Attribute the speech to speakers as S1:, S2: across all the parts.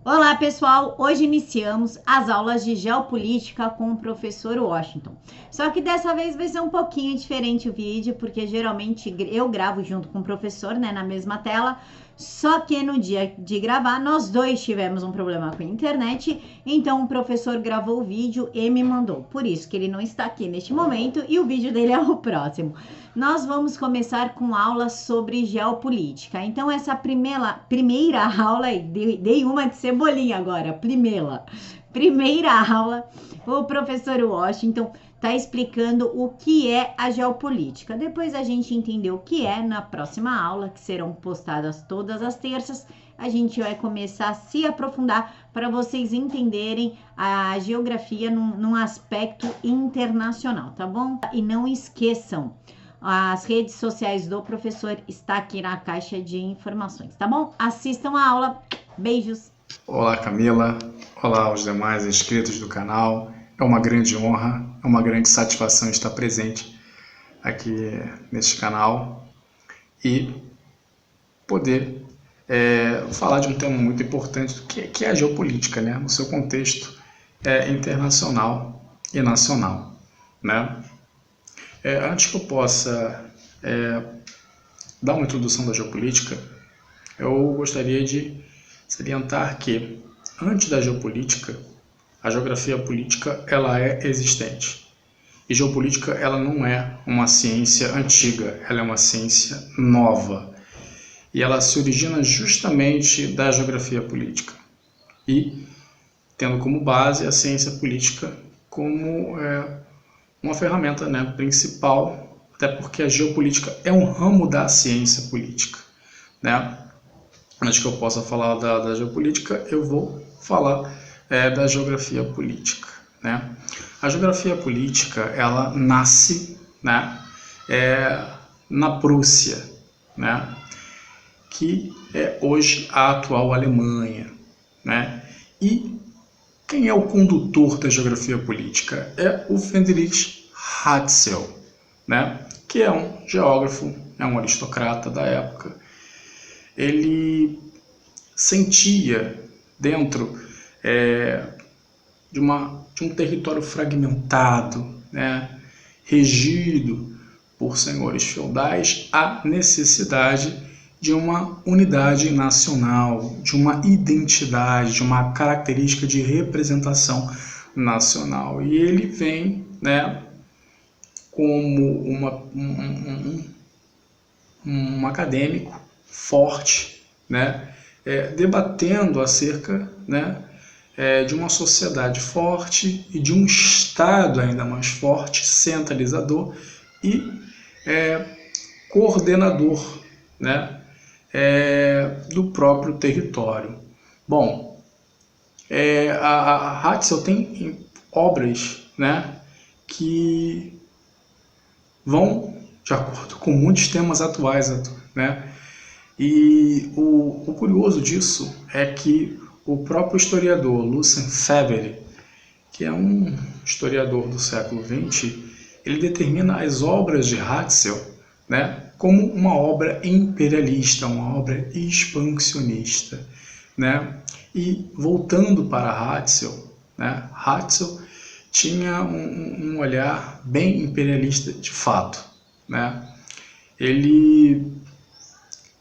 S1: Olá pessoal, hoje iniciamos as aulas de geopolítica com o professor Washington. Só que dessa vez vai ser um pouquinho diferente o vídeo, porque geralmente eu gravo junto com o professor, né, na mesma tela. Só que no dia de gravar, nós dois tivemos um problema com a internet, então o professor gravou o vídeo e me mandou. Por isso que ele não está aqui neste momento e o vídeo dele é o próximo. Nós vamos começar com aulas sobre geopolítica. Então, essa primeira aula, dei uma de cebolinha agora, primeira aula, o professor Washington está explicando o que é a geopolítica. Depois a gente entender o que é na próxima aula, que serão postadas todas as terças. A gente vai começar a se aprofundar para vocês entenderem a geografia num aspecto internacional, tá bom? E não esqueçam, as redes sociais do professor está aqui na caixa de informações, tá bom? Assistam a aula. Beijos!
S2: Olá, Camila. Olá aos demais inscritos do canal. É uma grande honra, é uma grande satisfação estar presente aqui neste canal e poder falar de um tema muito importante, que é a geopolítica, né? No seu contexto internacional e nacional, né? Antes que eu possa dar uma introdução da geopolítica, eu gostaria de salientar que, antes da geopolítica, a geografia política ela é existente. E geopolítica ela não é uma ciência antiga, ela é uma ciência nova. E ela se origina justamente da geografia política. E tendo como base a ciência política como uma ferramenta, né, principal, até porque a geopolítica é um ramo da ciência política, né? Antes que eu possa falar da geopolítica, eu vou falar da geografia política, né? A geografia política, ela nasce, né, na Prússia, né, que é hoje a atual Alemanha, né? E quem é o condutor da geografia política? É o Friedrich Ratzel, né? Que é um geógrafo, é um aristocrata da época. Ele sentia dentro de um território fragmentado, né, regido por senhores feudais, a necessidade de uma unidade nacional, de uma identidade, de uma característica de representação nacional. E ele vem, né, como um acadêmico forte, né, debatendo acerca, né, de uma sociedade forte e de um Estado ainda mais forte, centralizador e coordenador, né, do próprio território. Bom, a Ratzel tem obras, né, que vão de acordo com muitos temas atuais, né? E o curioso disso é que o próprio historiador Lucien Febvre, que é um historiador do século XX, ele determina as obras de Ratzel, né, como uma obra imperialista, uma obra expansionista, né? E voltando para Ratzel, né, Ratzel tinha um olhar bem imperialista de fato, né? Ele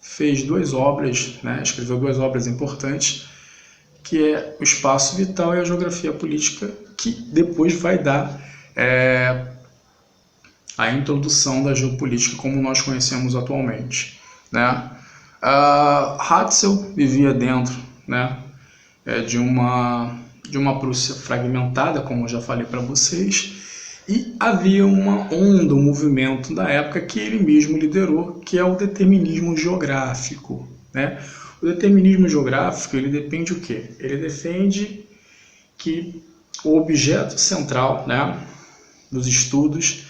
S2: fez duas obras, né, escreveu duas obras importantes, que é o Espaço Vital e a Geografia Política, que depois vai dar a introdução da geopolítica como nós conhecemos atualmente, né? Ratzel vivia dentro, né, de uma Prússia fragmentada, como eu já falei para vocês, e havia uma onda, um movimento da época que ele mesmo liderou, que é o determinismo geográfico, né? O determinismo geográfico, ele depende o quê? Ele defende que o objeto central, né, dos estudos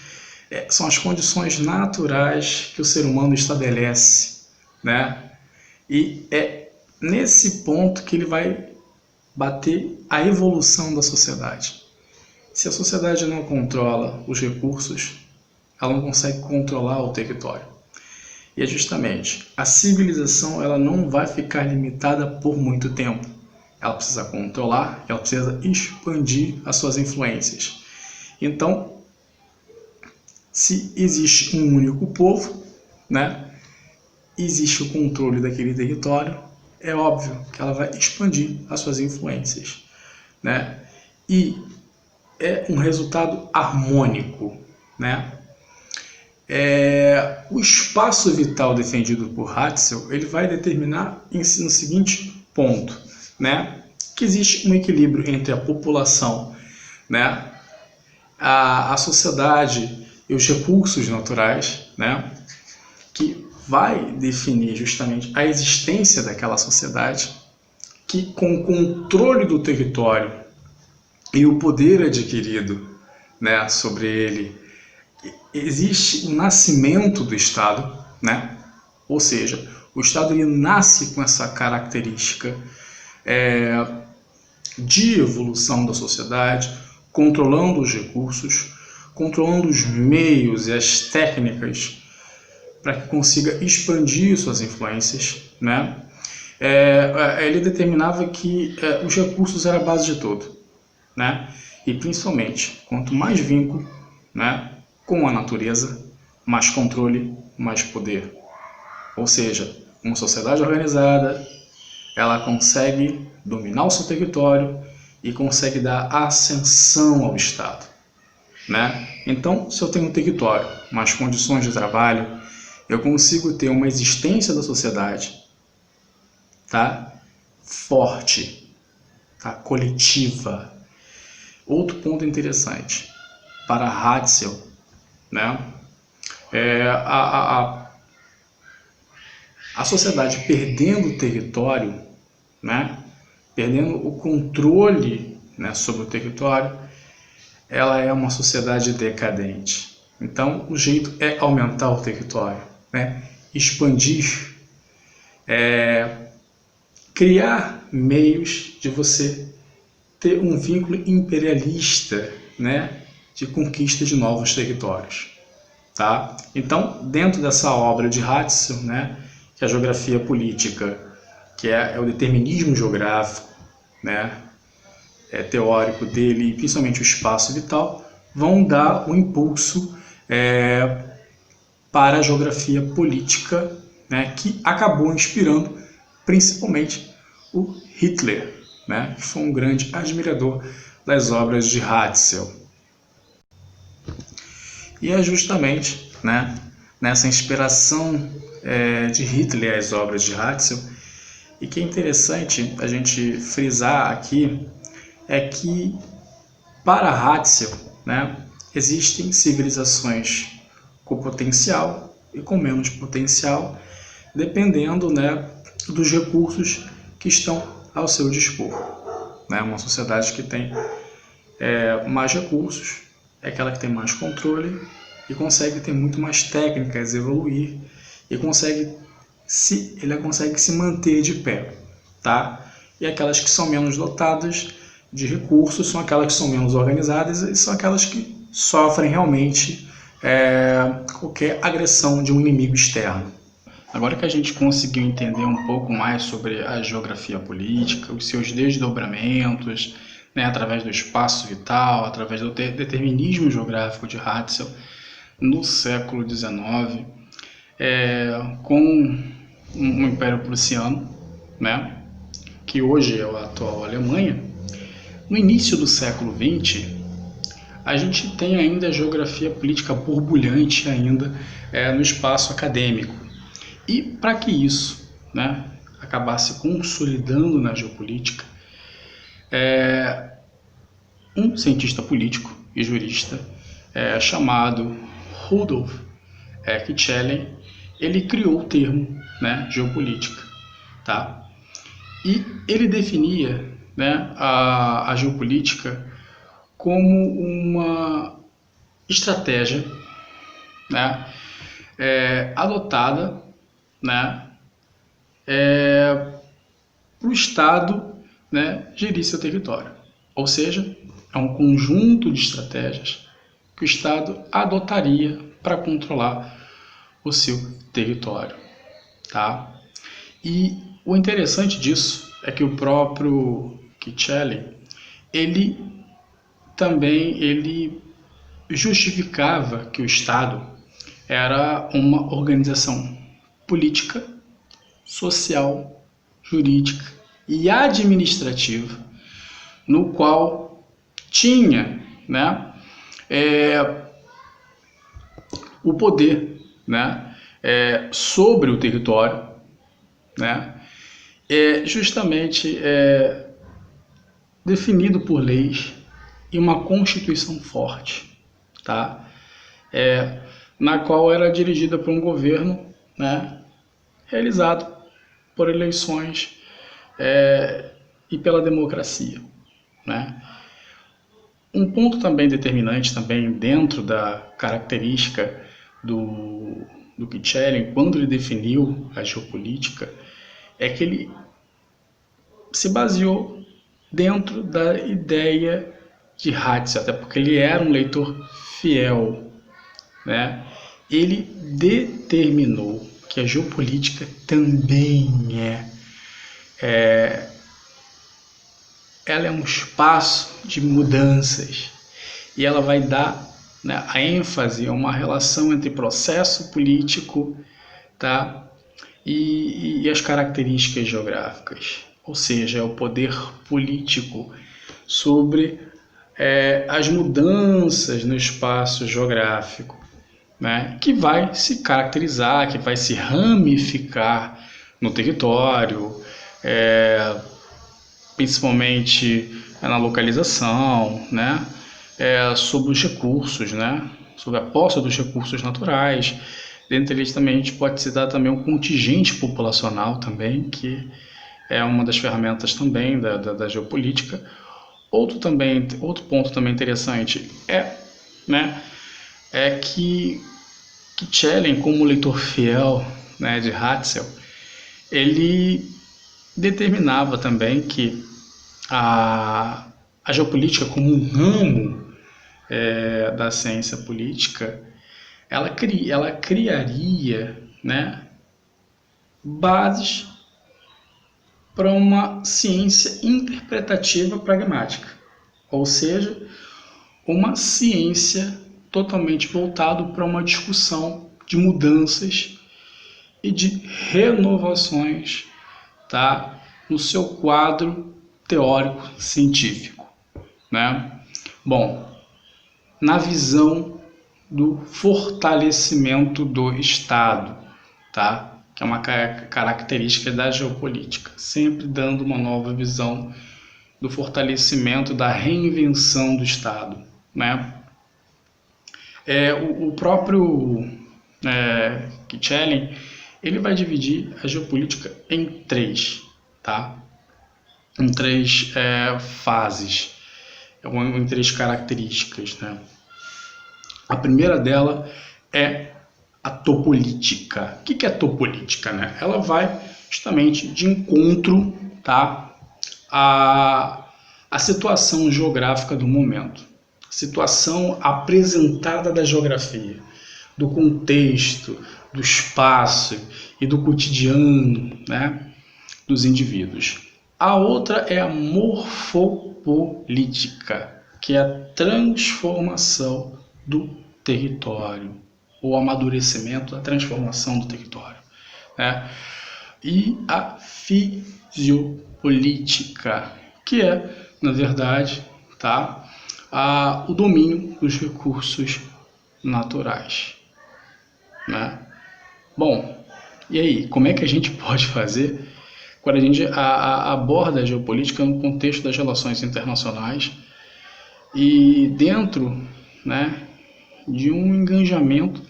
S2: são as condições naturais que o ser humano estabelece, né? E é nesse ponto que ele vai bater a evolução da sociedade. Se a sociedade não controla os recursos, ela não consegue controlar o território. E é justamente, a civilização ela não vai ficar limitada por muito tempo. ela precisa controlar, ela precisa expandir as suas influências. Então, se existe um único povo, né, existe o controle daquele território, é óbvio que ela vai expandir as suas influências, né? E é um resultado harmônico, né? O espaço vital defendido por Hatzel, ele vai determinar no seguinte ponto, né? Que existe um equilíbrio entre a população, né, a sociedade e os recursos naturais, né, que vai definir justamente a existência daquela sociedade, que com o controle do território e o poder adquirido, né, sobre ele, existe o nascimento do Estado, né? Ou seja, o Estado ele nasce com essa característica de evolução da sociedade, controlando os recursos, controlando os meios e as técnicas para que consiga expandir suas influências, né? Ele determinava que os recursos eram a base de tudo, né? E principalmente, quanto mais vínculo, né, com a natureza, mais controle, mais poder. Ou seja, uma sociedade organizada, ela consegue dominar o seu território e consegue dar ascensão ao Estado, né? Então, se eu tenho um território, mais condições de trabalho, eu consigo ter uma existência da sociedade, tá, forte, tá, coletiva. Outro ponto interessante para Hatzel, né, a sociedade perdendo o território, né, perdendo o controle, né, sobre o território, ela é uma sociedade decadente. Então, o jeito é aumentar o território, né, expandir, criar meios de você ter um vínculo imperialista, né, de conquista de novos territórios, tá? Então, dentro dessa obra de Hatzel, né, que é a geografia política, que é o determinismo geográfico, né, teórico dele, e principalmente o espaço vital, vão dar um impulso para a geografia política, né, que acabou inspirando principalmente o Hitler, né, que foi um grande admirador das obras de Hatzel. E é justamente, né, nessa inspiração de Hitler às obras de Hatzel, e que é interessante a gente frisar aqui, é que para Hatzel, né, existem civilizações com potencial e com menos potencial, dependendo, né, dos recursos que estão ao seu dispor, né? Uma sociedade que tem mais recursos é aquela que tem mais controle e consegue ter muito mais técnicas, evoluir e consegue se manter de pé, tá? E aquelas que são menos dotadas de recursos são aquelas que são menos organizadas e são aquelas que sofrem realmente qualquer agressão de um inimigo externo. Agora que a gente conseguiu entender um pouco mais sobre a geografia política, os seus desdobramentos, né, através do espaço vital, através do determinismo geográfico de Hatzel, no século XIX, com o Império Prussiano, né, que hoje é a atual Alemanha, no início do século XX, a gente tem ainda a geografia política borbulhante ainda no espaço acadêmico. E para que isso, né, acabasse consolidando na geopolítica, um cientista político e jurista chamado Rudolf Kjellén, ele criou o termo, né, geopolítica, tá? E ele definia, né, a geopolítica como uma estratégia, né, adotada, né, para o Estado, né, gerir seu território. Ou seja, é um conjunto de estratégias que o Estado adotaria para controlar o seu território, tá? E o interessante disso é que o próprio Quetelet, ele também justificava que o Estado era uma organização política, social, jurídica e administrativa, no qual tinha, né, o poder, né, sobre o território, né, justamente definido por leis e uma constituição forte, tá? Na qual era dirigida por um governo, né, realizado por eleições e pela democracia, né? Um ponto também determinante também dentro da característica do Quetelet, quando ele definiu a geopolítica, é que ele se baseou dentro da ideia de Ratzel, até porque ele era um leitor fiel, né? Ele determinou que a geopolítica também ela é um espaço de mudanças e ela vai dar, né, a ênfase a uma relação entre processo político, tá, e as características geográficas, ou seja, é o poder político sobre as mudanças no espaço geográfico, né, que vai se caracterizar, que vai se ramificar no território, principalmente na localização, né, sobre os recursos, né, sobre a posse dos recursos naturais. Dentre eles também a gente pode citar também um contingente populacional também, que é uma das ferramentas também da geopolítica. Outro ponto também interessante né, que Schelling, como leitor fiel, né, de Ratzel, ele determinava também que a geopolítica como um ramo da ciência política, ela criaria, né, bases para uma ciência interpretativa pragmática, ou seja, uma ciência totalmente voltada para uma discussão de mudanças e de renovações, tá, no seu quadro teórico científico, né? Bom, na visão do fortalecimento do Estado, tá? Que é uma característica da geopolítica, sempre dando uma nova visão do fortalecimento, da reinvenção do Estado, né? O próprio Quetelet, ele vai dividir a geopolítica em três, tá? Em três fases, em três características, né? A primeira dela é a topolítica. O que é topolítica, né? Ela vai justamente de encontro, tá, à situação geográfica do momento, situação apresentada da geografia, do contexto, do espaço e do cotidiano, né, dos indivíduos. A outra é a morfopolítica, que é a transformação do território, o amadurecimento, a transformação do território, né? E a fisiopolítica, que é, na verdade, tá, o domínio dos recursos naturais, né? Bom, e aí, como é que a gente pode fazer quando a gente aborda a geopolítica no contexto das relações internacionais e dentro, né, de um engajamento,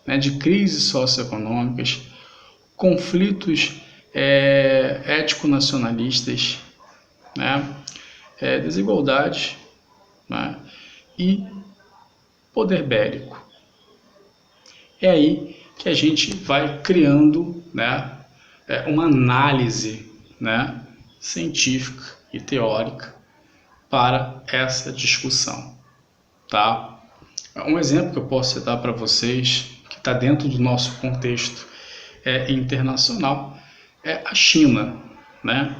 S2: né, de crises socioeconômicas, conflitos étnico-nacionalistas, né, desigualdades, né, e poder bélico. É aí que a gente vai criando, né, uma análise, né, científica e teórica para essa discussão, tá? Um exemplo que eu posso citar para vocês, que está dentro do nosso contexto internacional, é a China, né?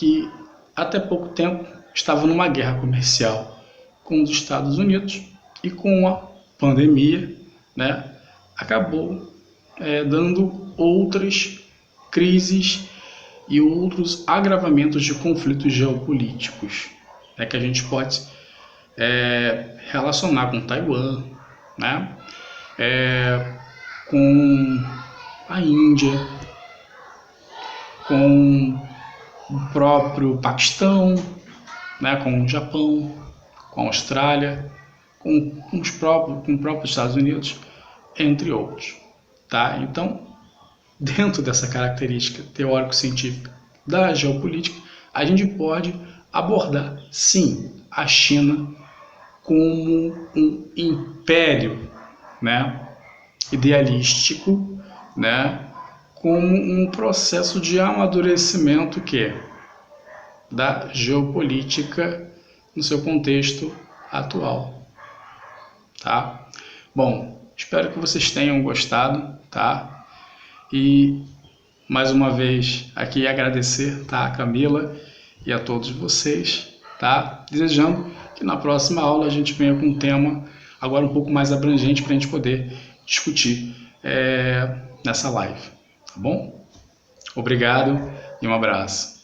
S2: que até pouco tempo estava numa guerra comercial com os Estados Unidos e com a pandemia, né, acabou dando outras crises e outros agravamentos de conflitos geopolíticos, né, que a gente pode relacionar com Taiwan, né, com a Índia, com o próprio Paquistão, né, com o Japão, com a Austrália, com o próprio Estados Unidos, entre outros. Tá? Então, dentro dessa característica teórico-científica da geopolítica, a gente pode abordar, sim, a China como um império, né, idealístico, né, como um processo de amadurecimento da geopolítica no seu contexto atual, tá? Bom, espero que vocês tenham gostado, tá? E mais uma vez aqui agradecer, tá, a Camila e a todos vocês, tá? Desejando que na próxima aula a gente venha com um tema agora um pouco mais abrangente para a gente poder discutir nessa live, tá bom? Obrigado e um abraço.